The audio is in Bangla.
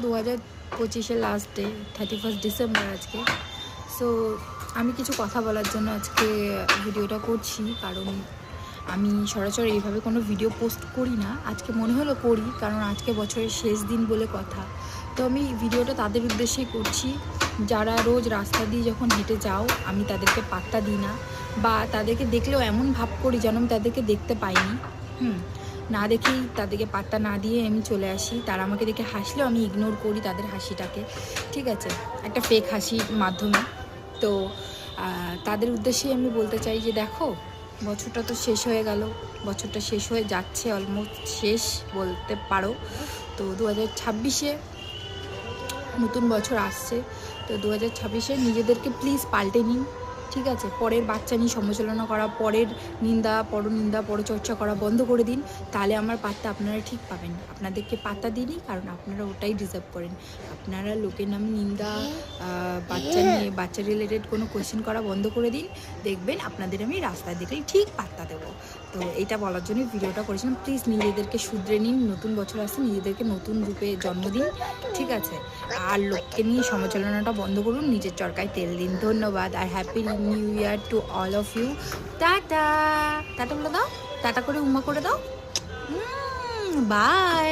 2025 লাস্ট ডে, 31 ডিসেম্বর আজকে। সো আমি কিছু কথা বলার জন্য আজকে ভিডিওটা করছি, কারণ আমি সচরাচর এইভাবে কোনো ভিডিও পোস্ট করি না। আজকে মনে হলো করি, কারণ আজকে বছরের শেষ দিন বলে কথা। তো আমি ভিডিওটা তাদের উদ্দেশ্যেই করছি যারা রোজ রাস্তা দিয়ে যখন হেঁটে যাও আমি তাদেরকে পাত্তা দিই না, বা তাদেরকে দেখলেও এমন ভাব করি যেন আমি তাদেরকে দেখতে পাইনি। না দেখেই তাদেরকে পাত্তা না দিয়ে আমি চলে আসি। তারা আমাকে দেখে হাসলেও আমি ইগনোর করি তাদের হাসিটাকে, ঠিক আছে, একটা ফেক হাসির মাধ্যমে। তো তাদের উদ্দেশ্যেই আমি বলতে চাই যে দেখো, বছরটা তো শেষ হয়ে গেল, বছরটা শেষ হয়ে যাচ্ছে, অলমোস্ট শেষ বলতে পারো। তো 2026-এ নতুন বছর আসছে। তো 2026-এ নিজেদেরকে প্লিজ পাল্টে নিন, ঠিক আছে। পরের বাচ্চা নিয়ে সমালোচনা করা, পরের নিন্দা, পরনিন্দা, পরচর্চা করা বন্ধ করে দিন। তাহলে আমার পাত্তা আপনারা ঠিক পাবেন। আপনাদেরকে পাত্তা দিনই, কারণ আপনারা ওটাই ডিজার্ভ করেন। আপনারা লোকের নামে নিন্দা, বাচ্চা নিয়ে, বাচ্চা রিলেটেড কোনো কোয়েশ্চেন করা বন্ধ করে দিন। দেখবেন আপনাদের আমি রাস্তায় দেখলেই ঠিক পাত্তা দেবো। তো এটা বলার জন্য ভিডিওটা করেছিলাম। প্লিজ নিজেদেরকে শুধরে নিন, নতুন বছর আসছে, নিজেদেরকে নতুন রূপে জন্ম দিন, ঠিক আছে। আর লোককে নিয়ে সমালোচনাটা বন্ধ করুন, নিজের চরকায় তেল দিন। ধন্যবাদ, আর happy new year to all of you. Tata, tata বলে দাও, টাটা করে উম্মা করে দাও, বাই।